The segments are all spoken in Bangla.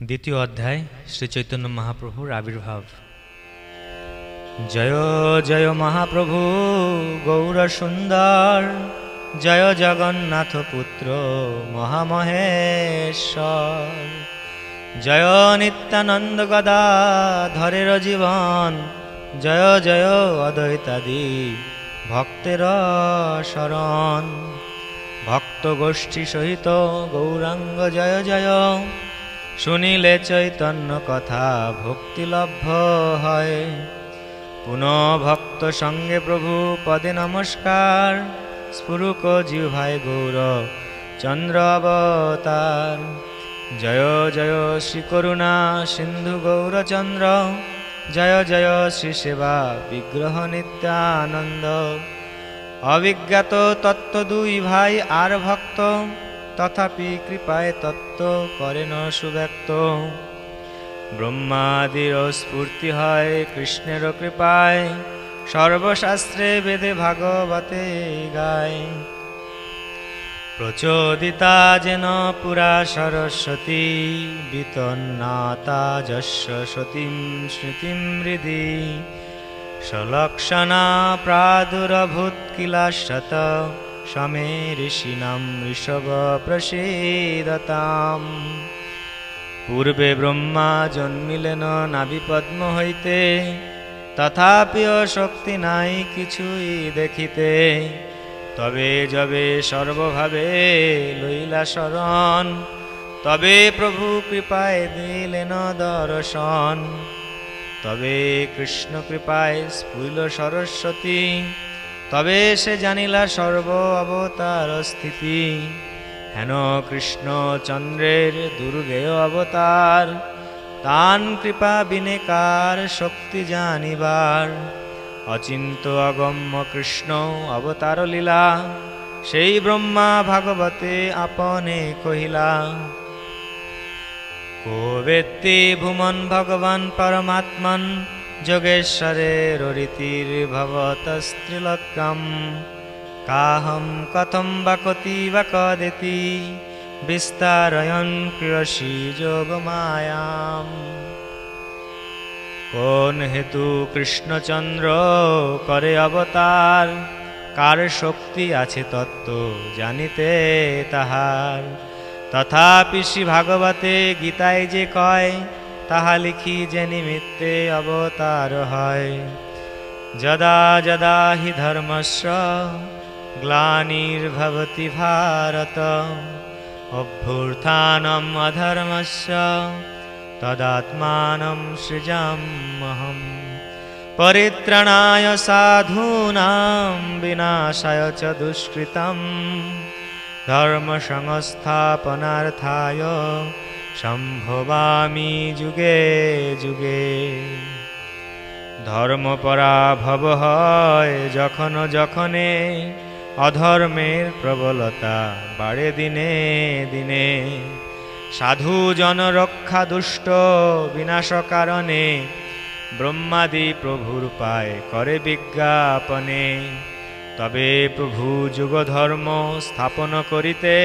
দ্বিতীয় অধ্যায় শ্রী চৈতন্য মহাপ্রভুর আবির্ভাব। জয় জয় মহাপ্রভু গৌর সুন্দর, জয় জগন্নাথ পুত্র মহামহেশ্বর। জয় নিত্যানন্দ গদাধরের জীবন, জয় জয় অদ্বৈতাদি ভক্তের শরণ। ভক্ত গোষ্ঠী সহিত গৌরাঙ্গ জয় জয়, শুনিলে চৈতন্য কথা ভক্তিলভ্য হয়। পুনঃ ভক্ত সঙ্গে প্রভু পদে নমস্কার, স্ফুরুক জিহ্বায় গৌর চন্দ্র অবতার। জয় জয় শ্রী করুণা সিন্ধু গৌরচন্দ্র, জয় জয় শ্রী সেবা বিগ্রহ নিত্যানন্দ। অবিজ্ঞাত তত্ত্ব দুই ভাই আর ভক্ত, তথাপি কৃপায় তত্ত্ব করেন সুব্যক্ত। ব্রহ্মাদির স্ফূর্তি হয় কৃষ্ণের কৃপায়, সর্বশাস্ত্রে বেদে ভাগবতে গায়। প্রচোদিতা যেন পুরা সরস্বতী, বিতন্নাতা যস্য সতীম স্মৃতিম হৃদি। সলক্ষণা প্রাদুরভূত কিলাশত, সমে ঋষিণাম ঋষভ প্রসীদতাম। পূর্বে ব্রহ্মা জন্মিলেন নাভি পদ্ম হইতে, তথাপি শক্তি নাই কিছুই দেখিতে। তবে যবে সর্বভাবে লইলা শরণ, তবে প্রভু কৃপায় দিলেন দর্শন। তবে কৃষ্ণ কৃপায় স্ফুরিল সরস্বতী, তবে সে জানিলা সর্ব অবতার স্থিতি। হেন কৃষ্ণ চন্দ্রের দুর্গেয় অবতার, তান কৃপা বিনেকার শক্তি জানিবার। অচিন্ত অগম্য কৃষ্ণ অবতার লীলা, সেই ব্রহ্মা ভাগবতে আপনে কহিলা। কো বেত্তি ভুমন ভগবান পরমাত্মন, যোগেশ্বরের রীতির ভবতস্ত্রিলোক্যম। কাহম কথম বা কতি বা কদেতি, বিস্তারয়ন ক্রিয়সী যোগমায়াম। কোন হেতু কৃষ্ণচন্দ্র করে অবতার, কার শক্তি আছে তত্ত্ব জানিতে তাহার। তথাপি শ্রী ভাগবতে গীতায় যে কয়, তাহা লিখি যে নিমিত্তে অবতার হয়। যদা যদা হি ধর্মস্য গ্লানির্ভবতি ভারত, অভ্যুত্থানম অধর্মস্য তদাত্মানম সৃজাম্যহম। পরিত্রাণায় সাধূনাং বিনাশায় চ দুষ্কৃতম, ধর্ম সংস্থাপনার্থায় সম্ভবামি যুগে যুগে। ধর্ম পরাভব হয় যখন যখনে, অধর্মের প্রবলতা বাড়ে দিনে দিনে। সাধু জন রক্ষা দুষ্ট বিনাশ কারণে, ব্রহ্মাদি প্রভুর পায় করে বিজ্ঞাপনে। তবে প্রভু যুগ ধর্ম স্থাপন করিতে,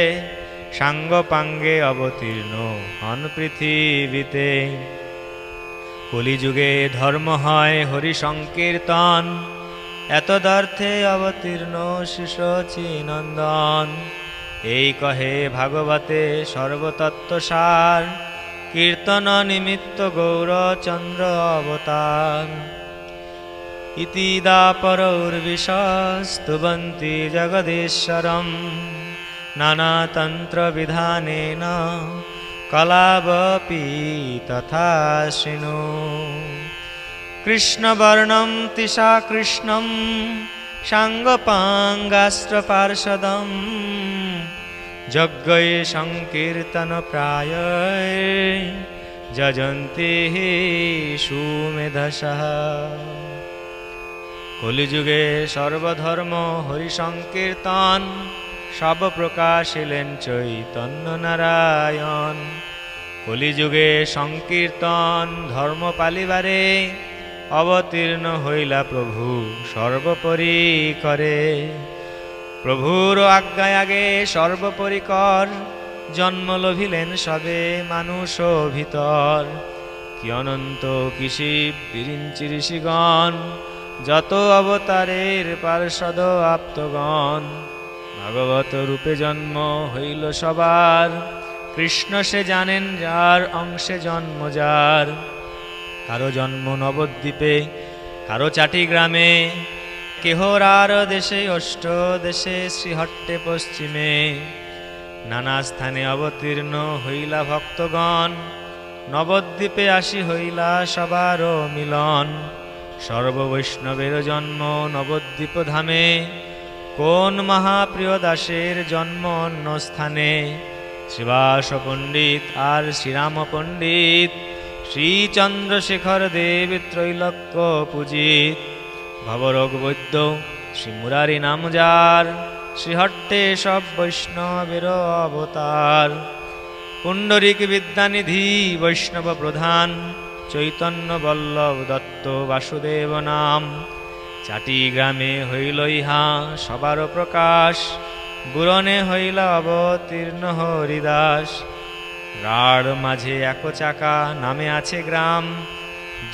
সাঙ্গ পাঙ্গে অবতীর্ণ হন পৃথিবীতে। কলিযুগে ধর্ম হয় হরি সংকীর্তন, এতদর্থে অবতীর্ণ শিশচী নন্দন। এই কহে ভাগবতে সর্বতত্ত্বসার, কীর্তন নিমিত্ত গৌরচন্দ্র অবতার। ইতি দাপরৌর্বিশস্তুবন্তি জগদীশ্বরম, নানাতন্ত্র বিধানেন কলাবপি তথা শৃণু। কৃষ্ণবর্ণম তিসা কৃষ্ণম সাঙ্গপাঙ্গাস্ত্রপার্ষদম, যজ্ঞে সংকীর্তন প্রায় যজন্তি সুমেধসঃ। কলিযুগে সর্বধর্ম হরি সংকীর্তন, সব প্রকাশিলেন চৈতন্য নারায়ণ। কলিযুগে সংকীর্তন ধর্ম পালিবারে, অবতীর্ণ হইলা প্রভু সর্বোপরি করে। প্রভুর আজ্ঞায় আগে সর্বপরিকর, জন্ম লভিলেন সবে মানুষ ভিতর। কি অনন্ত কি শিব বিরিঞ্চি ঋষিগণ, যত অবতারের পার্ষদ আপ্তগণ। ভাগবত রূপে জন্ম হইল সবার, কৃষ্ণ সে জানেন যার অংশে জন্ম যার। কারো জন্ম নবদ্বীপে, কারো চাটি গ্রামে, কেহরার দেশে অষ্ট দেশে শ্রীহট্টে পশ্চিমে। নানা স্থানে অবতীর্ণ হইলা ভক্তগণ, নবদ্বীপে আসি হইলা সবার মিলন। সর্ববৈষ্ণবের জন্ম নবদ্বীপ ধামে, কোন মহাপ্রিয় দাসের জন্ম অন্য স্থানে। শ্রীবাস পণ্ডিত আর শ্রীরাম পণ্ডিত, শ্রীচন্দ্রশেখর দেব ত্রৈলোক্য পূজিত। ভবরোগ বৈদ্য শ্রী মুরারি নাম যার, শ্রীহট্টে সব বৈষ্ণবের অবতার। পুণ্ডরিক বিদ্যানিধি বৈষ্ণব প্রধান, চৈতন্য বল্লভ দত্ত বাসুদেব নাম। চাটি গ্রামে হইল ইহা সবার প্রকাশ, বুরনে হইলা অবতীর্ণ হরিদাস। রাঢ় মাঝে এক চাকা নামে আছে গ্রাম,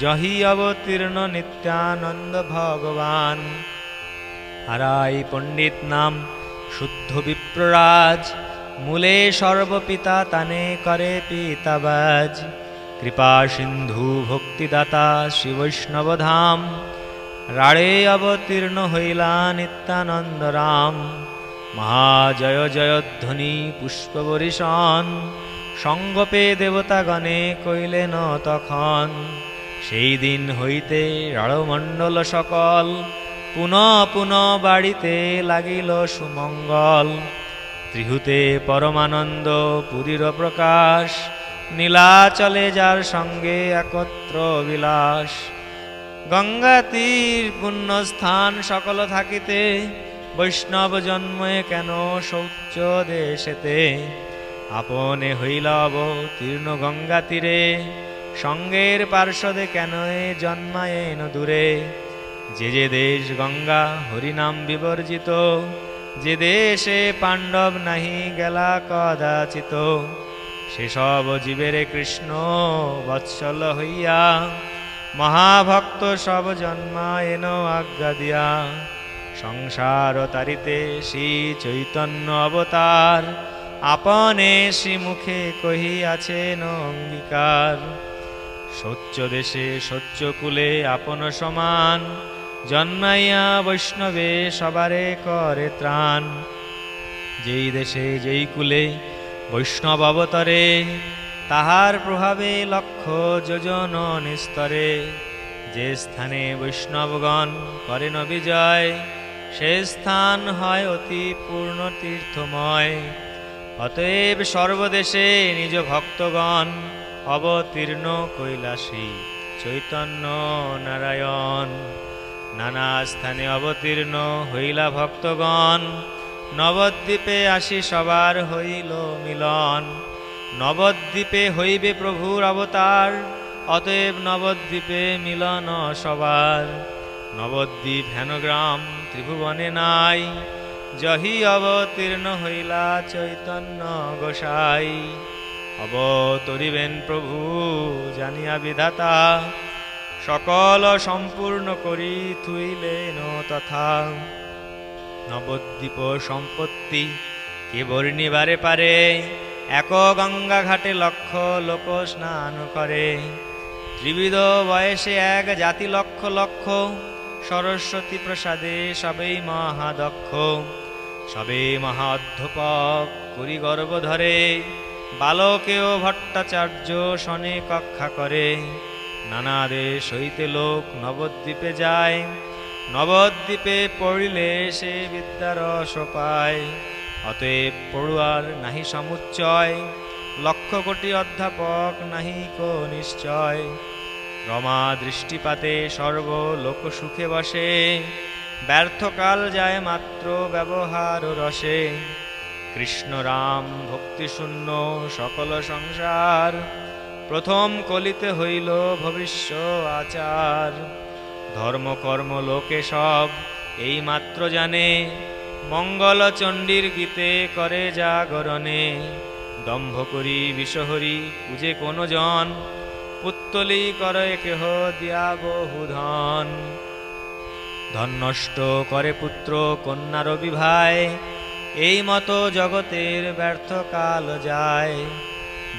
জহি অবতীর্ণ নিত্যানন্দ ভগবান। হারাই পণ্ডিত নাম শুদ্ধ বিপ্ররাজ, মূলে সর্বপিতা তানে করে পিতাবাজ। কৃপা সিন্ধু ভক্তিদাতা শ্রী বৈষ্ণব ধাম, রাড়ে অবতীর্ণ হইলা নিত্যানন্দ রাম। মহাজয় জয়ধ্বনি পুষ্প বরিশন, সঙ্গপে দেবতাগণে কইলেন তখন। সেই দিন হইতে রাড়মণ্ডল সকল, পুনঃ পুনঃ বাড়িতে লাগিল সুমঙ্গল। ত্রিহুতে পরমানন্দ পুরীর প্রকাশ, নীলাচলে যার সঙ্গে একত্র বিলাস। গঙ্গা তীর পুণ্যস্থান সকল থাকিতে, বৈষ্ণব জন্মে কেন শৌচ দেশেতে। আপনে হইল অবতীর্ণ গঙ্গা তীরে, সঙ্গের পার্শ্বদে কেন জন্মায়েন দূরে। যে যে দেশ গঙ্গা হরিনাম বিবর্জিত, যে দেশে পাণ্ডব নাহি গেলা কদাচিত। সেসব জীবের কৃষ্ণ বৎসল হইয়া, মহাভক্ত সব জন্মায়েন আজ্ঞা দিয়া। সংসার তারিতে শ্রী চৈতন্য অবতার, আপনে শ্রীমুখে কহিয়াছেন অঙ্গীকার। সচ্চ দেশে সচ্চ কুলে আপন সমান, জন্মাইয়া বৈষ্ণবে সবারে করে ত্রাণ। যেই দেশে যেই কুলে বৈষ্ণব অবতরে, তাহার প্রভাবে লক্ষ যোজন নিস্তরে। যে স্থানে বৈষ্ণবগণ করেন বিজয়, সে স্থান হয় অতি পূর্ণ তীর্থময়। অতএব সর্বদেশে নিজ ভক্তগণ, অবতীর্ণ কৈলাসী চৈতন্য নারায়ণ। নানা স্থানে অবতীর্ণ হইলা ভক্তগণ, নবদ্বীপে আসি সবার হইল মিলন। নবদ্বীপে হইবে প্রভুর অবতার, অতএব নবদ্বীপে মিলন সবার। নবদ্বীপ হেন গ্রাম ত্রিভুবনে নাই, জহি অবতীর্ণ হইলা চৈতন্য গোসাই। অবতরিবেন প্রভু জানিয়া বিধাতা, সকল সম্পূর্ণ করি থুইলেন তথা। নবদ্বীপ সম্পত্তি কে বর্ণিবারে পারে, এক গঙ্গা ঘাটে লক্ষ লোক স্নান করে। ত্রিবিধ বয়সে এক জাতি লক্ষ লক্ষ, সরস্বতী প্রসাদে সবেই মহাদক্ষ। সবে মহাধ্যাপক করি গর্ব ধরে, বালকেও ভট্টাচার্য শনে কক্ষা করে। নানা দেশ হইতে লোক নবদ্বীপে যায়, নবদ্বীপে পড়িলে সে বিদ্যারস পায়। অতএব পড়ুয়ার নাহি সমুচ্চয়, লক্ষ কোটি অধ্যাপক নাহি কো নিশ্চয়। রমা দৃষ্টিপাতে সর্বলোক সুখে বসে, ব্যর্থকাল যায় মাত্র ব্যবহার রসে। কৃষ্ণ রাম ভক্তি শূন্য সকল সংসার, প্রথম কলিতে হইল ভবিষ্য আচার। ধর্ম কর্ম লোকে সব এই মাত্র জানে, মঙ্গল চণ্ডীর গীতে করে জাগরণে। দম্ভ করি বিষহরি পূজে কোন জন, পুত্তলি করে কেহ দিয়া বহু ধন। ধন নষ্ট করে পুত্র কন্যার বিভায়, এই মতো জগতের ব্যর্থ কাল যায়।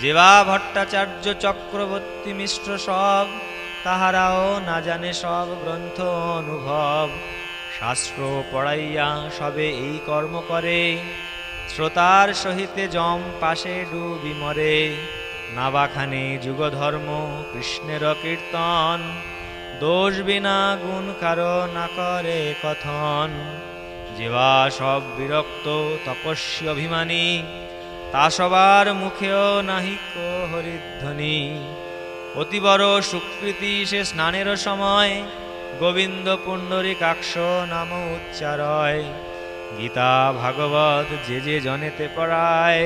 যেবা ভট্টাচার্য চক্রবর্তী মিশ্র সব, তাহারাও না জানে সব গ্রন্থ অনুভব। শাস্ত্র পড়াইয়া সবে এই কর্ম করে, শ্রোতার সহিতে জম পাশে ডুবি মরে। নাবাখানে যুগধর্ম কৃষ্ণের কীর্তন, দোষ বিনা গুণ কারো না করে কথন। যেবা সব বিরক্ত তপস্বী অভিমানী, তা সবার মুখেও নাহিক হরিধ্বনি। অতি বড় সুকৃতি সে স্নানের সময়, গোবিন্দ পুণ্ডরীকাক্ষ নাম উচ্চারয়। গীতা ভাগবত যে যে জনেতে পড়ায়,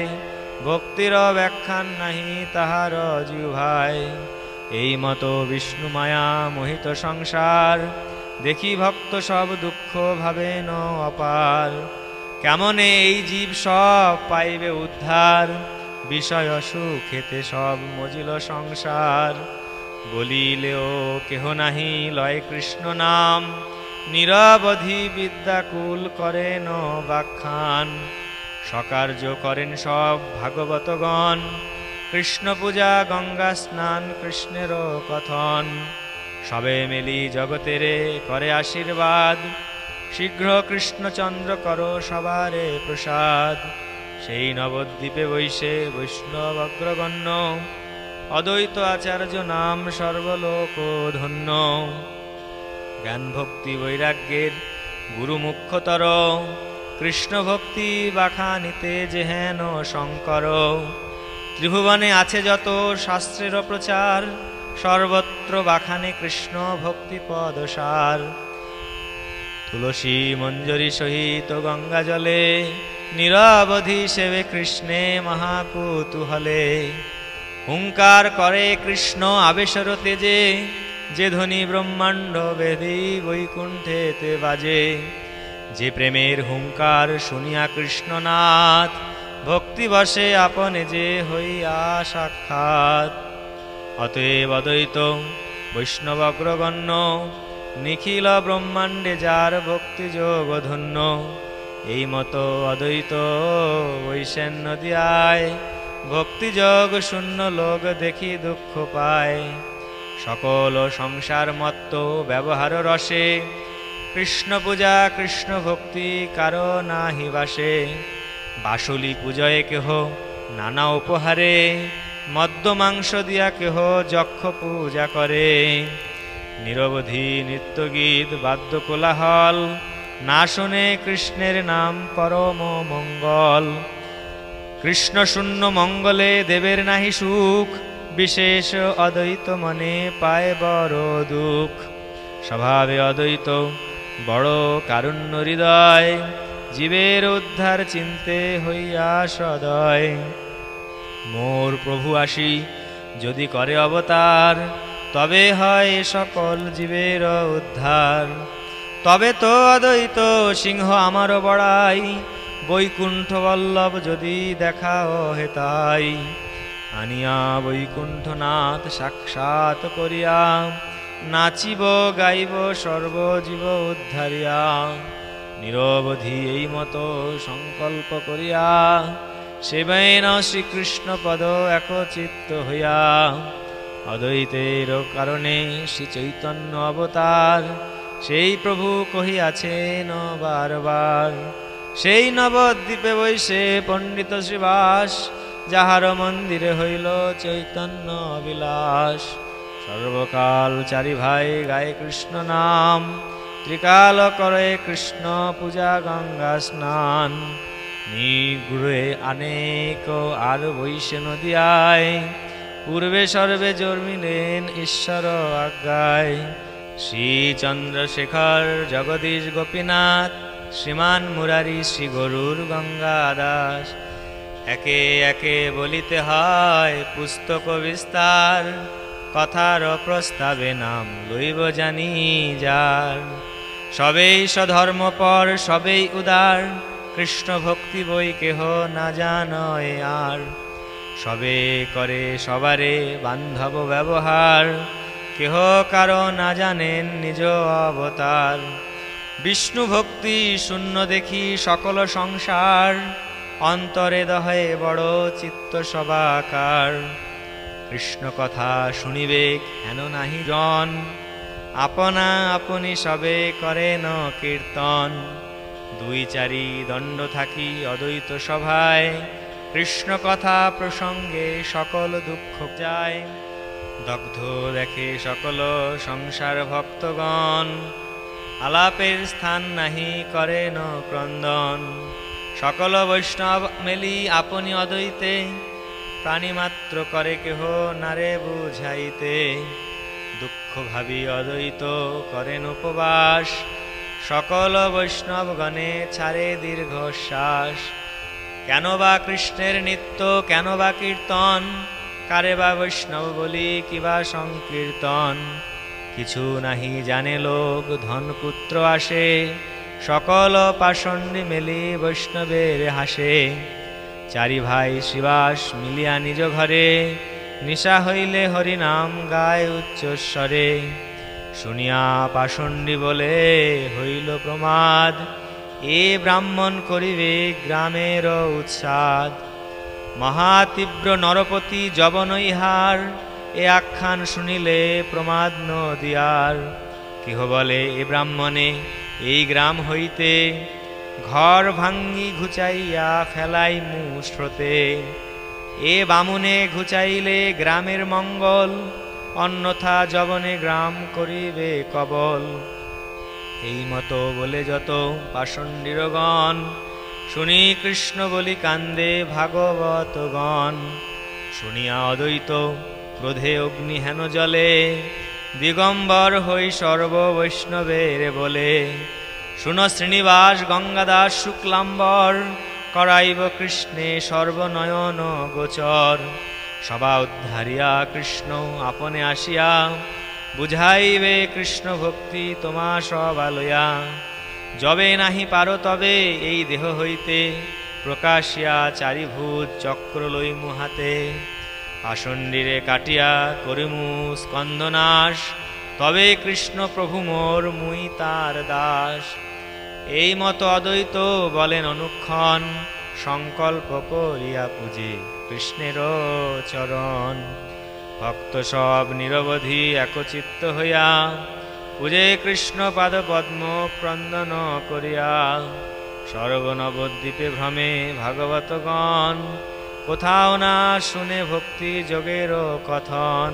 ভক্তির ব্যাখ্যান নাহি তাহার জিহ্বায়। এই মতো বিষ্ণু মায়া মোহিত সংসার, দেখি ভক্ত সব দুঃখ ভাবেন অপার। কেমনে এই জীব সব পাইবে উদ্ধার, বিষয় সুখেতে সব মজিল সংসার। বলিলেও কেহ নাহি লয় কৃষ্ণ নাম, নিরবধি বিদ্যাকুল করেন ব্যাখ্যান। সকার্য করেন সব ভাগবতগণ, কৃষ্ণ পূজা গঙ্গা স্নান কৃষ্ণের কথন। সবে মিলি জগতেরে করে আশীর্বাদ, শীঘ্র কৃষ্ণচন্দ্র করো সবারে প্রসাদ। সেই নবদ্বীপে বৈশে বৈষ্ণব অগ্রগণ্য, অদ্বৈত আচার্য নাম সর্বলোক ধন্য। জ্ঞান ভক্তি বৈরাগ্যের গুরু মুখ্যতর, কৃষ্ণ ভক্তি বাখানিতে যেহেন শঙ্কর। ত্রিভুবনে আছে যত শাস্ত্রের প্রচার, সর্বত্র বাখানে কৃষ্ণ ভক্তি পদসার। তুলসী মঞ্জরি সহিত গঙ্গা জলে, নিরবধি সেবে কৃষ্ণে মহাকুতূহলে। হুঙ্কার করে কৃষ্ণ আবেশর তেজে, যে ধ্বনি ব্রহ্মাণ্ড বেদী বৈকুণ্ঠেতে বাজে। যে প্রেমের হুঙ্কার শুনিয়া কৃষ্ণনাথ, ভক্তিবশে আপনে যে হইয়া সাক্ষাৎ। অতএব অদ্বৈত বৈষ্ণব অগ্রগণ্য, নিখিল ব্রহ্মাণ্ডে যার ভক্তি যোগ ধন্য। এই মতো অদ্বৈত বৈষ্ণব দিয়ায়, ভক্তিযোগ শূন্য লোক দেখি দুঃখ পায়। সকল সংসার মত্ত ব্যবহার রসে, কৃষ্ণ পূজা কৃষ্ণ ভক্তি কারো নাহি বাসে। বাসুলি পূজয়ে কেহ নানা উপহারে, মদ্য মাংস দিয়া কেহ যক্ষ পূজা করে। নিরবধি নিত্যগীত বাদ্য কোলাহল, না শুনে কৃষ্ণের নাম পরম মঙ্গল। কৃষ্ণ শূন্য মঙ্গলে দেবের নাহি সুখ, বিশেষ অদ্বৈত মনে পায় বড় দুঃখ। স্বভাবে অদ্বৈত বড় কারুণ্য হৃদয়, জীবের উদ্ধার চিন্তে হইয়া সদয়। মোর প্রভু আসি যদি করে অবতার, তবে হয় সকল জীবের উদ্ধার। তবে তো অদ্বৈত সিংহ আমার বড়াই, বৈকুণ্ঠ বল্লভ যদি দেখাও হেতাই। আনিয়া বৈকুণ্ঠনাথ সাক্ষাৎ করিয়া, নাচিব গাইব সর্বজীব উদ্ধারিয়া। নিরবধি এই মতো সংকল্প করিয়া, সেবেন শ্রীকৃষ্ণ পদ একচিত্ত হইয়া। অদ্বৈতের কারণে শ্রী চৈতন্য অবতার, সেই প্রভু কহিয়াছেন বারবার। সেই নবদ্বীপে বৈশে পণ্ডিত শ্রীবাস, যাহার মন্দিরে হইল চৈতন্য বিলাস। সর্বকাল চারি ভাই গায়ে কৃষ্ণ নাম, ত্রিকাল করে কৃষ্ণ পূজা গঙ্গা স্নান। নিগুড়ে অনেক আর বৈশে নদিয়ায়, পূর্বে সর্বে জন্মিলেন ঈশ্বর আজ্ঞায়। শ্রী চন্দ্রশেখর জগদীশ গোপীনাথ, শ্রীমান মুরারি শ্রী গরুর গঙ্গা দাস। একে একে বলিতে হয় পুস্তক বিস্তার, কথার প্রস্তাবে নাম লইব জানি যার। সবেই স্বধর্মপর সবেই উদার, কৃষ্ণ ভক্তি বই কেহ না জানয় আর। সবে করে সবারে বান্ধব ব্যবহার, কেহ কারো না জানেন নিজ অবতার। বিষ্ণু ভক্তি শূন্য দেখি সকল সংসার, অন্তরে দহে বড় চিত্ত সবাকার। কৃষ্ণ কথা শুনিবে হেন নাহি জন, আপনা আপনি সবে করেন কীর্তন। দুই চারি দণ্ড থাকি অদ্বৈত সভায়, কৃষ্ণ কথা প্রসঙ্গে সকল দুঃখ যায়। দগ্ধ দেখে সকল সংসার ভক্তগণ, আলাপের স্থান নাহি করেন ক্রন্দন। সকল বৈষ্ণব মেলি আপনি অদ্বৈতে, প্রাণীমাত্র করে কেহ নারে বুঝাইতে। দুঃখ ভাবি অদ্বৈত করেন উপবাস, সকল বৈষ্ণবগণে ছাড়ে দীর্ঘশ্বাস। কেন বা কৃষ্ণের নিত্য কেন বা কীর্তন, কারে বা বৈষ্ণব বলি কিবা সংকীর্তন। কিছু নাহি জানে লোক ধন পুত্র আসে, সকল পাষণ্ডী মেলি বৈষ্ণবের হাসে। চারি ভাই শ্রীবাস মিলিয়া নিজ ঘরে, নিশা হইলে হরিনাম গায় উচ্চস্বরে। শুনিয়া পাষণ্ডী বলে হইল প্রমাদ, এ ব্রাহ্মণ করিবে গ্রামের উৎসাদ। মহাতীব্র নরপতি যবন ইহার, এ আখ্যান শুনিলে প্রমাদ নদিয়ার। কেহ বলে এ ব্রাহ্মণে এই গ্রাম হইতে, ঘর ভাঙ্গি ঘুচাইয়া ফেলাই মুস্রোতে। এ বামুনে ঘুচাইলে গ্রামের মঙ্গল, অন্যথা যবনে গ্রাম করিবে কবল। এই মতো বলে যত পাষণ্ডীরগণ, শুনি কৃষ্ণ বলি কান্দে ভাগবতগণ। শুনিয়া অদ্বৈত ক্রোধে অগ্নি হেন জলে, দিগম্বর হই সর্ব বৈষ্ণবের বলে। শুন শ্রীনিবাস গঙ্গাদাস শুক্লাম্বর, করাইব কৃষ্ণে সর্বনয়ন গোচর। সবা উদ্ধারিয়া কৃষ্ণ আপনে আসিয়া, বুঝাইবে কৃষ্ণ ভক্তি তোমা সবা লইয়া। যবে নাহি পারো তবে এই দেহ হইতে, প্রকাশিয়া চারিভূত চক্র লইমু হাতে। পাষণ্ডীরে কাটিয়া করিমু স্কন্দনাশ, তবে কৃষ্ণ প্রভু মোর মুই তার দাস। এই মত অদ্বৈত বলেন অনুক্ষণ, সংকল্প করিয়া পূজে কৃষ্ণের চরণ। ভক্ত সব নিরবধি একচিত্ত হইয়া, পূজে কৃষ্ণ পাদ পদ্ম ক্রন্দন করিয়া। সর্বনবদ্বীপে ভ্রমে ভাগবতগণ, কোথাও না শুনে ভক্তি যোগের কথন।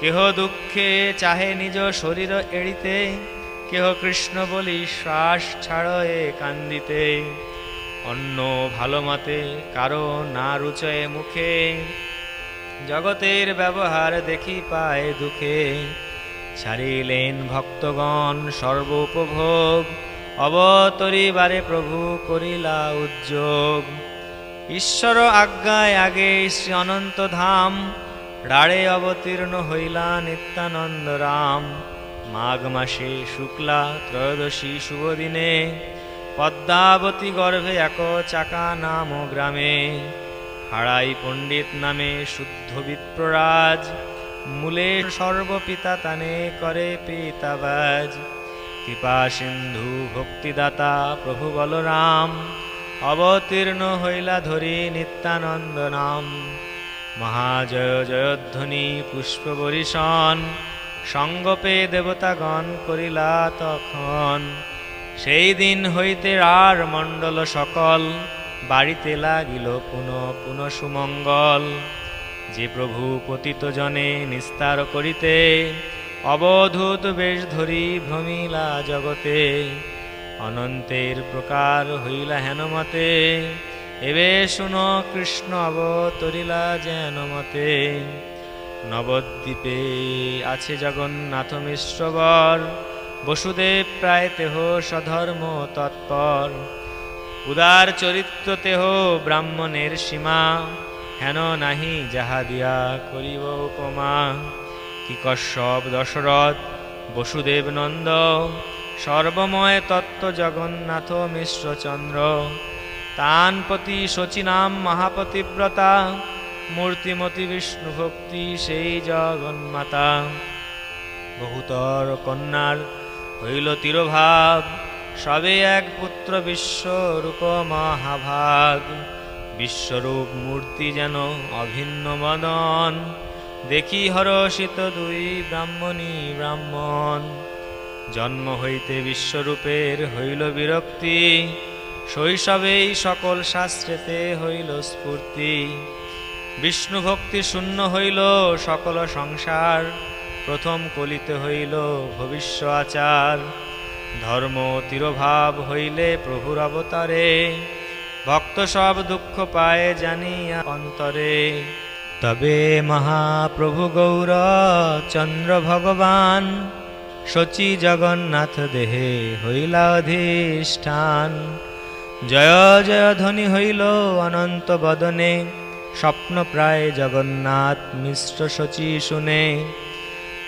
কেহ দুঃখে চাহে নিজ শরীর এড়িতে, কেহ কৃষ্ণ বলি শ্বাস ছাড়য়ে কান্দিতে। অন্য ভালো মতে কারো না রুচয়ে মুখে, জগতের ব্যবহার দেখি পায় দুঃখে। ছাড়িলেন ভক্তগণ সর্ব উপভোগ, অবতরিবারে প্রভু করিলা উদ্যোগ। ঈশ্বর আজ্ঞায় আগে শ্রী অনন্ত ধাম, রাড়ে অবতীর্ণ হইলা নিত্যানন্দ রাম। মাঘ মাসে শুক্লা ত্রয়োদশী শুভ দিনে, পদ্মাবতী গর্ভে এক চাকা নাম গ্রামে। হাড়াই পণ্ডিত নামে শুদ্ধ বিপ্ররাজ, মূলে সর্বপিতা তানে করে পিতাবাজ। কৃপা সিন্ধু ভক্তিদাতা প্রভু বলরাম, অবতীর্ণ হইলা ধরি নিত্যানন্দ নাম। মহাজয় জয়ধ্বনি পুষ্প বরিশন, সঙ্গপে দেবতাগণ করিলা তখন। সেই দিন হইতে আর মণ্ডল সকল, বাড়িতে লাগিল পুনঃ পুনঃ সুমঙ্গল। যে প্রভু পতিত জনে নিস্তার করিতে, অবধূত বেশ ধরি ভ্রমিলা জগতে। অনন্তের প্রকার হইলা হেন মতে, এবে শুনো কৃষ্ণ অবতরিলা যেন মতে। নবদ্বীপে আছে জগন্নাথ মিশ্রবর, বসুদেব প্রায় তেহ সধর্ম তৎপর। উদার চরিত্র তেহ ব্রাহ্মণের সীমা, হেন নাহি যাহা দিয়া করিব উপমা। কি কশ্যপ দশরথ বসুদেব নন্দ, সর্বময় তত্ত্ব জগন্নাথ মিশ্রচন্দ্র। তানপতি শচীনাম মহাপতিব্রতা, মূর্তিমতি বিষ্ণু ভক্তি সেই জগন্মাতা। বহুতর কন্যার হইল তিরোভাব, সবে এক পুত্র বিশ্বরূপ মহাভাগ। বিশ্বরূপ মূর্তি যেন অভিন্ন মদন, দেখি হরষিত দুই ব্রাহ্মণী ব্রাহ্মণ। জন্ম হইতে বিশ্বরূপের হইল বিরক্তি, শৈশবেই সকল শাস্ত্রেতে হইল স্ফূর্তি। বিষ্ণু ভক্তি শূন্য হইল সকল সংসার, প্রথম কলিতে হইল ভবিষ্য আচার। ধর্ম তিরোভাব হইলে প্রভুর অবতারে, ভক্ত সব দুঃখ পায় জানিয়া অন্তরে। তবে মহাপ্রভু গৌর চন্দ্র ভগবান, শচী জগন্নাথ দেহে হইলা অধিষ্ঠান। জয় জয় ধ্বনি হইল অনন্ত বদনে, স্বপ্ন প্রায় জগন্নাথ মিশ্র শচী শুনে।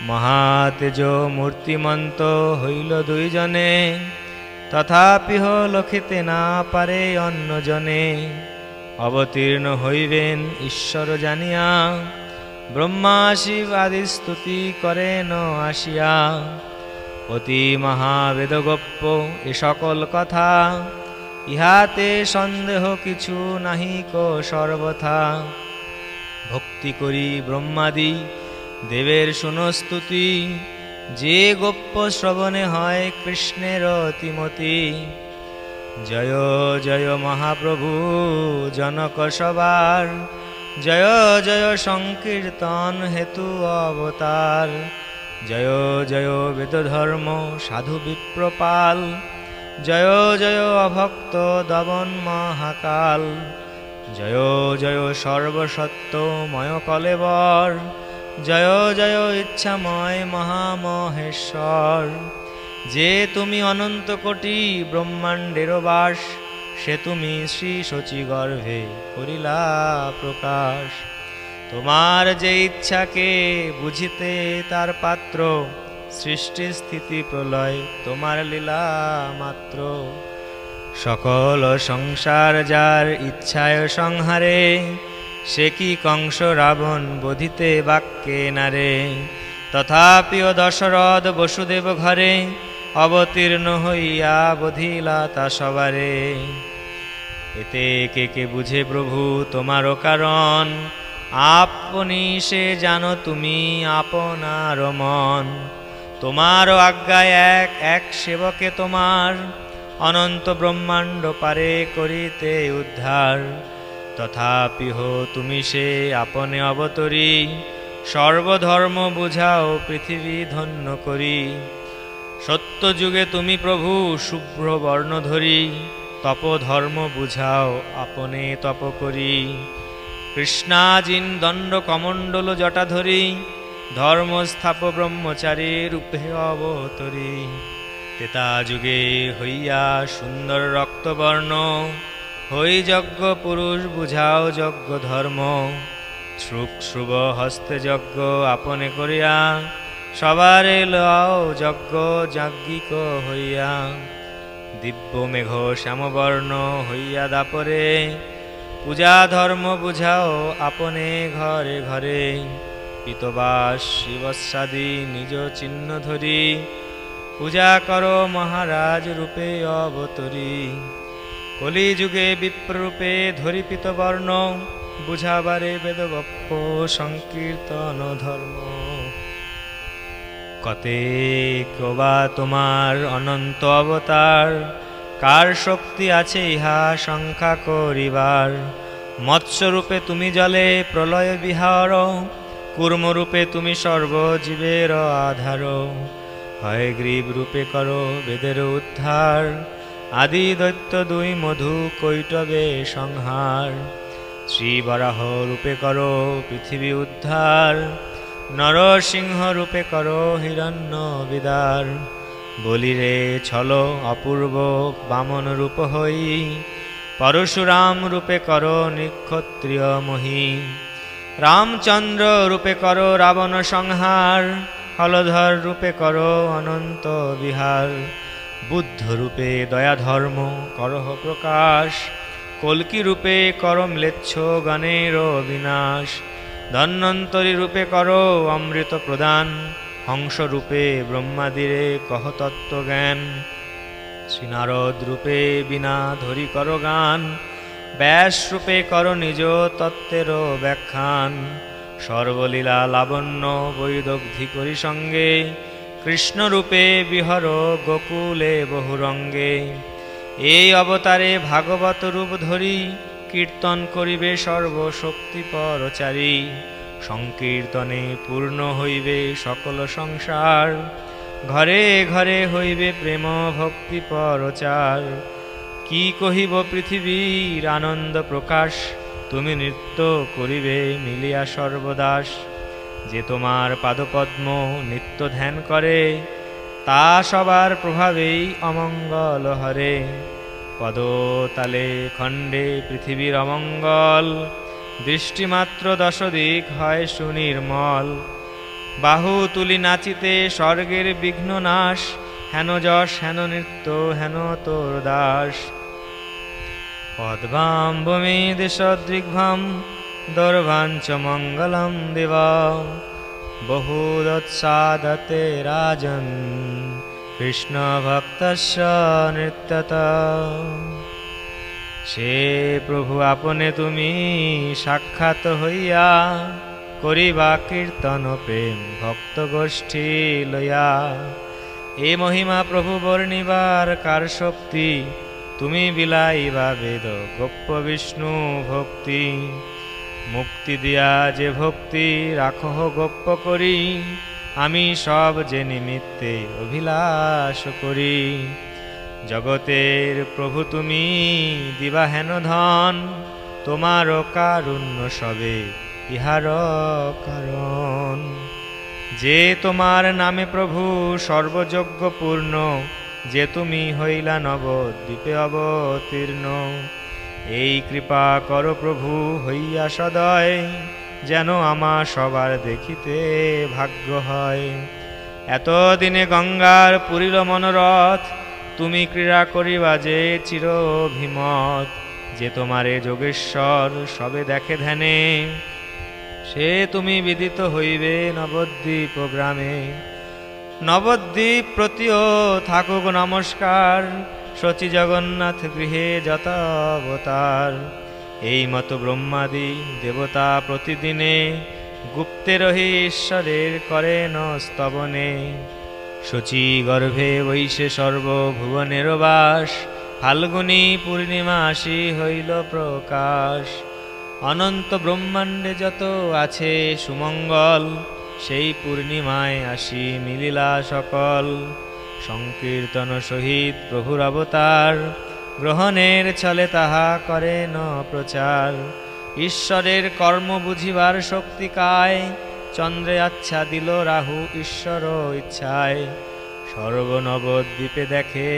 মহাতেজ মূর্তিমন্ত হইল দুইজনে, তথাপিহ লখিতে না পারে অন্যজনে। অবতীর্ণ হইবেন ঈশ্বর জানিয়া, ব্রহ্মা শিব আদি স্তুতি করেন আসিয়া। অতি মহাবেদগপ্য এ সকল কথা, ইহাতে সন্দেহ কিছু নাহিক সর্বথা। ভক্তি করি ব্রহ্মাদি দেবের শুনস্তুতি, যে গোপ্য শ্রবণে হয় কৃষ্ণের অতিমতি। জয় জয় মহাপ্রভু জনক সবার, জয় জয় সংকীর্তন হেতু অবতার। জয় জয় বেদধর্ম সাধু বিপ্রপাল, জয় জয় অভক্ত দবন মহাকাল। জয় জয় সর্বসত্যময় কলেবর, জয় জয় ইচ্ছাময় মহামহেশ্বর। যে তুমি অনন্ত কোটি ব্রহ্মাণ্ডের বাস, সে তুমি শ্রী শচী গর্ভে করিলা প্রকাশ। তোমার যে ইচ্ছাকে বুঝিতে তার পাত্র, সৃষ্টি স্থিতি প্রলয় তোমার লীলা মাত্র। সকল সংসার যার ইচ্ছায় সংহারে, সে কি কংস রাবণ বধিতে বাক্যে নারে। তথাপিও দশরথ বসুদেব ঘরে, অবতীর্ণ হইয়া বধিলা তা সবারে। এতে কে কে বুঝে প্রভু তোমারও কারণ, আপনি সে জানো তুমি আপনার মন। তোমার আজ্ঞায় এক এক সেবকে তোমার, অনন্ত ব্রহ্মাণ্ড পারে করিতে উদ্ধার। তথাপিহ তুমি সে আপনে অবতরী, সর্বধর্ম বুঝাও পৃথিবী ধন্য করি। সত্য যুগে তুমি প্রভু শুভ্র বর্ণধরী, তপধর্ম বুঝাও আপনে তপ করি। কৃষ্ণাজিন দণ্ড কমণ্ডল জটাধরি, ধর্ম স্থাপ ব্রহ্মচারী রূপে অবতরী। তেতা যুগে হইয়া সুন্দর রক্তবর্ণ, হই যজ্ঞ পুরুষ বুঝাও যজ্ঞ ধর্ম। শ্রুক শুভ হস্তে যজ্ঞ আপনে করিয়া, সবারে লও যজ্ঞ যাজ্ঞিক হইয়া। দিব্য মেঘ শ্যামবর্ণ হইয়া দাপরে, পূজা ধর্ম বুঝাও আপনে ঘরে ঘরে। পিতবাস শিবস্বাদী নিজ চিহ্ন ধরি, পূজা করো মহারাজ রূপে অবতরী। কলিযুগে বিপ্ররূপে ধরি পিতবর্ণ, বুঝাবারে বেদগপ্প সংকীর্তন ধর্ম। কতেক বা তোমার অনন্ত অবতার, কার শক্তি আছে ইহা সংখ্যা করিবার। মৎস্যরূপে তুমি জলে প্রলয় বিহার, কূর্মরূপে তুমি সর্বজীবের আধার। হয় গ্রীব রূপে করো বেদের উদ্ধার, আদি দৈত্য দুই মধু কৈটবে সংহার। শ্রীবরাহ রূপে করো পৃথিবী উদ্ধার, নরসিংহ রূপে করো হিরণ্য বিদার। বলিরে ছল অপূর্ব বামন রূপ হই, পরশুরাম রূপে করো নৃক্ষত্রিয় মহি। রামচন্দ্র রূপে করো রাবণ সংহার, হলধর রূপে করো অনন্ত বিহার। বুদ্ধ রূপে দয়া ধর্ম করহ প্রকাশ, কল্কি রূপে কর ম্লেচ্ছ গণের বিনাশ, ধন্বন্তরী রূপে কর অমৃত প্রদান, হংস রূপে ব্রহ্মাদিরে কহ তত্ত্ব জ্ঞান, শ্রীনারদ রূপে বিনা ধরি কর গান, ব্যাস রূপে কর নিজ তত্ত্বের ব্যাখ্যান, সর্বলীলা লাবণ্য বৈদগ্ধি করি সঙ্গে, কৃষ্ণ রূপে বিহর গোকুলে বহুরঙ্গে, এই অবতারে ভাগবত রূপ ধরি, কীর্তন করিবে সর্বশক্তি পরচারী, সংকীর্তনে পূর্ণ হইবে সকল সংসার, ঘরে ঘরে হইবে প্রেম ভক্তি পরচার, কি কহিব পৃথিবীর আনন্দ প্রকাশ, তুমি নৃত্য করিবে মিলিয়া সর্বদাস, যে তোমার পাদপদ্ম নিত্য ধ্যান করে, তা সবার প্রভাবেই অমঙ্গল হরে, পদতালে খণ্ডে পৃথিবীর অমঙ্গল, দৃষ্টিমাত্র দশদিক হয় সুনির্মল, বাহু তুলি নাচিতে স্বর্গের বিঘ্ন নাশ, হেন যশ হেন নৃত্য হেন তোর দাস, পদ্মাম ভূমি দিশদৃগ্ভাম দৌর্ভাঞ্চ মঙ্গলম দিবা, বহুদৎসাদতে রাজন কৃষ্ণ ভক্তস্য নৃত্যত, সে প্রভু আপনে তুমি সাক্ষাৎ হইয়া, করিবা কীর্তন প্রেম ভক্ত গোষ্ঠী লইয়া, এ মহিমা প্রভু বর্ণিবার কার শক্তি, তুমি বিলাইবা বেদ গোপ্য বিষ্ণু ভক্তি, মুক্তি দিয়া যে ভক্তি রাখো গোপ্য করি, আমি সব যে নিমিত্তে অভিলাষ করি, জগতের প্রভু তুমি দিবা হেন ধন, তোমার কারুণ্য সবে ইহার কারণ, যে তোমার নামে প্রভু সর্বযজ্ঞ পূর্ণ, যে তুমি হইলা নবদ্বীপে অবতীর্ণ, এই কৃপা কর প্রভু হইয়া সদয়, যেন আমার সবার দেখিতে ভাগ্য হয়, এতদিনে গঙ্গার পুরিল মনোরথ, তুমি ক্রীড়া করিবা যে চির অভিমত, যে তোমারে যোগেশ্বর সবে দেখে ধ্যানে, সে তুমি বিদিত হইবে নবদ্বীপ গ্রামে, নবদ্বীপ প্রতিও থাকুক নমস্কার, শচী জগন্নাথ গৃহে যত অবতার, এই মতো ব্রহ্মাদি দেবতা প্রতিদিনে, গুপ্তে রহি ঈশ্বরের করেন স্তবনে, শচী গর্ভে বৈশে সর্বভুবনের বাস, ফাল্গুনী পূর্ণিমাসী হইল প্রকাশ, অনন্ত ব্রহ্মাণ্ডে যত আছে সুমঙ্গল, সেই পূর্ণিমায় আসি মিলিলা সকল, সংকীর্তন সহিত প্রভুর অবতার, গ্রহণের ছলে তাহা করেন প্রচার, ঈশ্বরের কর্ম বুঝিবার শক্তি কায়, চন্দ্রে আচ্ছা দিল রাহু ঈশ্বর ইচ্ছায়, সর্বনবদ্বীপে দেখে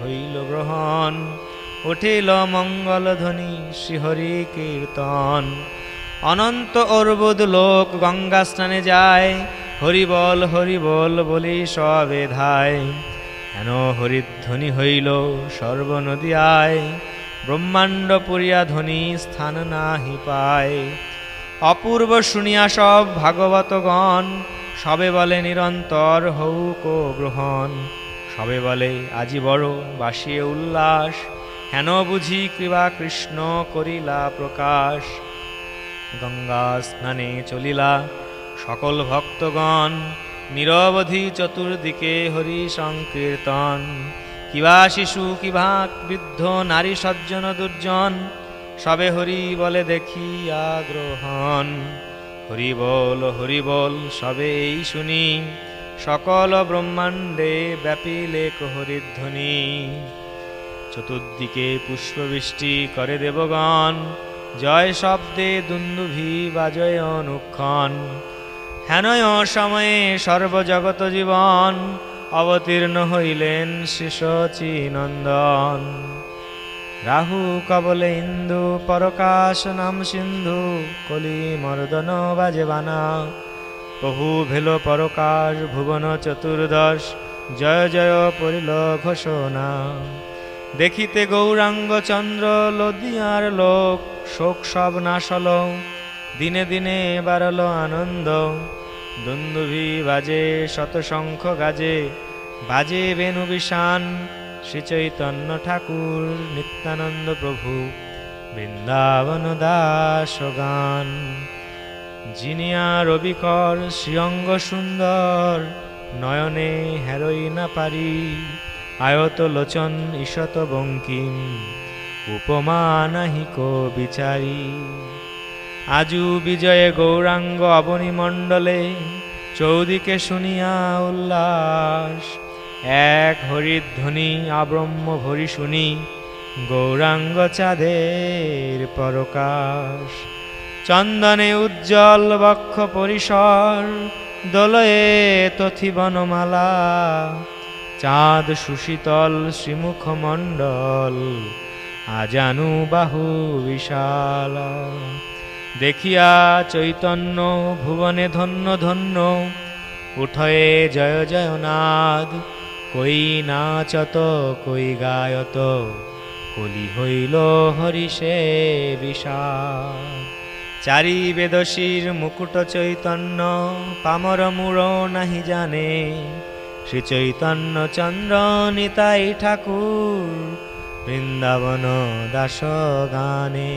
হইল গ্রহণ, উঠিল মঙ্গল ধ্বনি শ্রীহরি কীর্তন, অনন্ত অর্বুদ লোক গঙ্গা স্নানে যায়, হরিবল হরিবল বলি সবে ধায়, হেন হরিধ্বনি হইল সর্বনদিয়ায়, ব্রহ্মাণ্ড পুরিয়া ধ্বনি স্থান নাহি পায়, অপূর্ব শুনিয়া সব ভাগবতগণ, সবে বলে নিরন্তর হউক গ্রহণ, সবে বলে আজি বড় বাসিয়ে উল্লাস, হেন বুঝি কৃপা কৃষ্ণ করিলা প্রকাশ, গঙ্গা স্নানে চলিলা সকল ভক্তগণ, নিরবধি চতুর্দিকে হরি সংকীর্তন, কিবা শিশু কিবা বৃদ্ধ নারী সজ্জন দুর্জন, সবে হরি বলে দেখিয়া গ্রহণ, হরি বল সবে এই শুনি, সকল ব্রহ্মাণ্ডে ব্যাপিলে হরিধ্বনি, চতুর্দিকে পুষ্পবৃষ্টি করে দেবগণ, জয় শব্দে দুন্দুভি বাজয় অনুক্ষণ, হেনয় সময়ে সর্বজগত জীবন, অবতীর্ণ হইলেন শ্রী শচীনন্দন, রাহু কবলে ইন্দু পরকাশ নাম সিন্ধু, কলি মর্দন বাজে বানা, প্রভু ভেল পরকাশ ভুবন চতুর্দশ, জয় জয় পরিল ঘোষণা, দেখিতে গৌরাঙ্গ চন্দ্র লদিয়ার লোক, শোক সব নাশল, দিনে দিনে বাড়ল আনন্দ। দুন্দুভি বাজে শত শঙ্খ গাজে, বাজে বেণু বিষান, শ্রীচৈতন্য ঠাকুর নিত্যানন্দ প্রভু বৃন্দাবন দাস গান। জিনিয়া রবিকর শ্রীঅঙ্গ সুন্দর, নয়নে হেরোই না পারি, আয়ত লোচন ঈশত বঙ্কিম, উপমা নাহিক বিচারি। আজু বিজয়ে গৌরাঙ্গ অবনী মণ্ডলে, চৌদিকে শুনিয়া উল্লাস। এক হরিধ্বনি আব্রহ্ম ভরি শুনি, গৌরাঙ্গ চাঁদের পরকাশ। চন্দনে উজ্জ্বল বক্ষ পরিসর, দোলয়ে তথি বনমালা, চাঁদ সুশীতল শ্রীমুখ মণ্ডল, আজানু বাহু বিশাল। দেখিয়া চৈতন্য ভুবনে ধন্য ধন্য, উঠয়ে জয় জয় নাদ। কই নাচত কই গায়ত, কলি হইল হরিষে বিষাদ। চারি বেদশীর মুকুট চৈতন্য, পামর মূঢ় নাহি জানে, শ্রী চৈতন্য চন্দ্র নিতাই ঠাকুর বৃন্দাবন দাস গানে।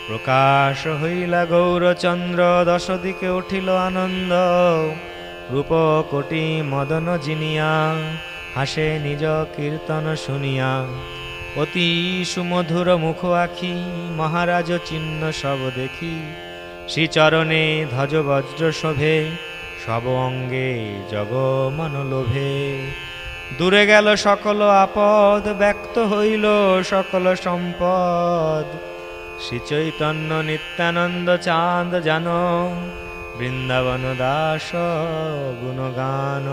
প্রকাশ হইলা গৌরচন্দ্র, দশ দিকে উঠিল আনন্দ। রূপকোটি মদন জিনিয়া, হাসে নিজ কীর্তন শুনিয়া। অতি সুমধুর মুখ আখি, মহারাজ চিহ্ন সব দেখি। শ্রীচরণে ধ্বজ বজ্র শোভে, সব অঙ্গে জগ মন লোভে। দূরে গেল সকল আপদ, ব্যক্ত হইল সকল সম্পদ। শ্রীচৈতন্য নিত্যানন্দ চাঁদ জান, বৃন্দাবন দাস গুণগান।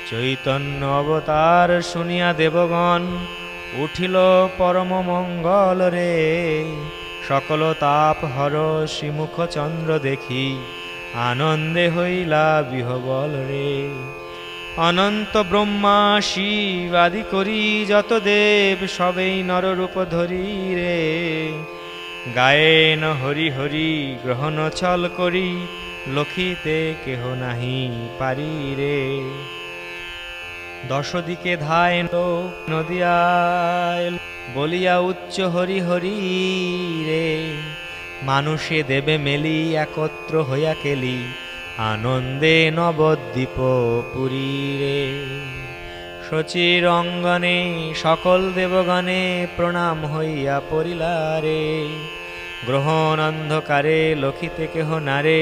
চৈতন্য অবতার শুনিয়া দেবগণ, উঠিল পরম মঙ্গল রে। সকল তাপ হর শ্রীমুখ চন্দ্র দেখি, আনন্দে হইলা বিহবল রে। অনন্ত ব্রহ্মা শিব আদি করি, যত দেব সবেই নররূপ ধরি রে। গায়েন হরি হরি গ্রহণ ছল করি, লখিতে কেহ নাহি পারি রে। দশ দিকে ধায় নদিয়ায়, বলিয়া উচ্চ হরি হরি রে। মানুষে দেবে মেলি, একত্র হইয়া কেলি, আনন্দে নবদ্বীপ পুরী রে। শচীর অঙ্গনে সকল দেবগণে, প্রণাম হইয়া পড়িলারে। গ্রহণ অন্ধকারে লখিতে কেহ নারে,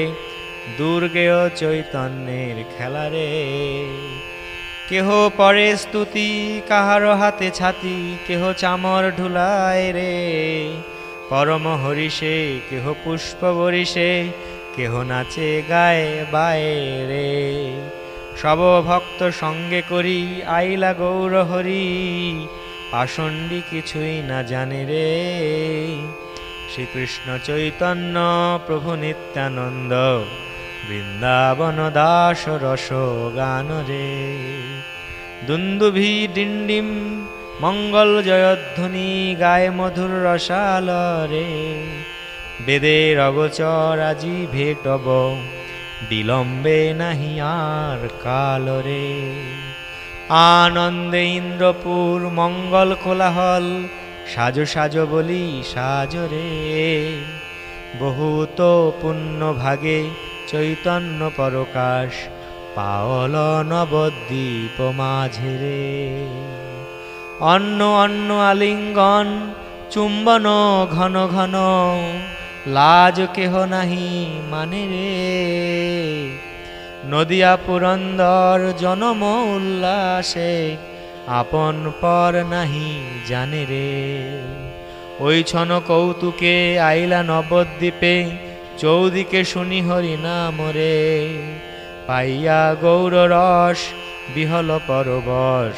দুর্গেয় চৈতন্যের খেলারে। কেহ পরে স্তুতি, কাহার হাতে ছাতি, কেহ চামর ঢুলায় রে। পরম হরিষে কেহ পুষ্প বরিষে, কেহ নাচে গায়ে বায়ে রে। সব ভক্ত সঙ্গে করি আইলা গৌর হরি, পাষণ্ডী কিছুই না জানে রে। শ্রীকৃষ্ণ চৈতন্য প্রভু নিত্যানন্দ, বৃন্দাবন দাস রস গান রে। দুন্দুভি ডিন্ডিম মঙ্গল জয়ধ্বনি, গায়ে মধুর রসাল রে। বেদের অগোচর আজি ভেটব, বিলম্বে নাহি আর কাল রে। আনন্দে ইন্দ্রপুর মঙ্গল কোলাহল, সাজো সাজো বলি সাজো রে। বহুত পুণ্য ভাগে চৈতন্য পরকাশ, পাওল নবদ্বীপ মাঝে রে। অন্ন অন্ন আলিঙ্গন চুম্বন ঘন ঘন, লাজ কেহ নাহি মানে রে। নদিয়া পুরন্দর জনম উল্লাসে, আপন পর নাহি জানে রে। ওই ছন কৌতুকে আইলা নবদ্বীপে, চৌদিকে শুনি হরি নাম রে। পাইয়া গৌর রস বিহল পরবশ,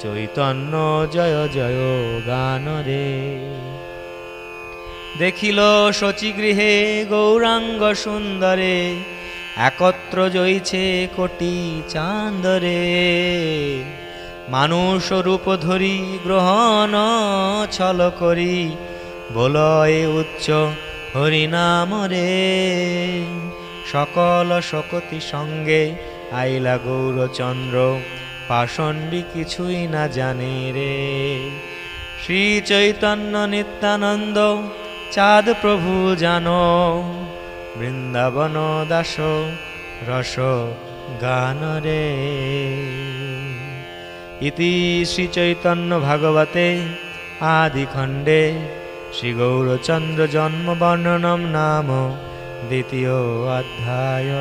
চৈতন্য জয় জয় গান রে। দেখিল শচীগৃহে গৌরাঙ্গ সুন্দরে, একত্র জইছে কোটি চাঁদরে। মানুষ রূপ ধরি গ্রহণ ছল করি বলয় উচ্চ হরিনাম রে। সকল শকতি সঙ্গে আইলা গৌরচন্দ্র পাষণ্ডী কিছুই না জানে রে। শ্রী চৈতন্য নিত্যানন্দ চাঁদ প্রভু জানো বৃন্দাবন দাস রস গান রে। ইতি শ্রী চৈতন্য ভাগবতে আদি খণ্ডে শ্রী গৌরচন্দ্র জন্ম বর্ণনম নাম দ্বিতীয় অধ্যায়।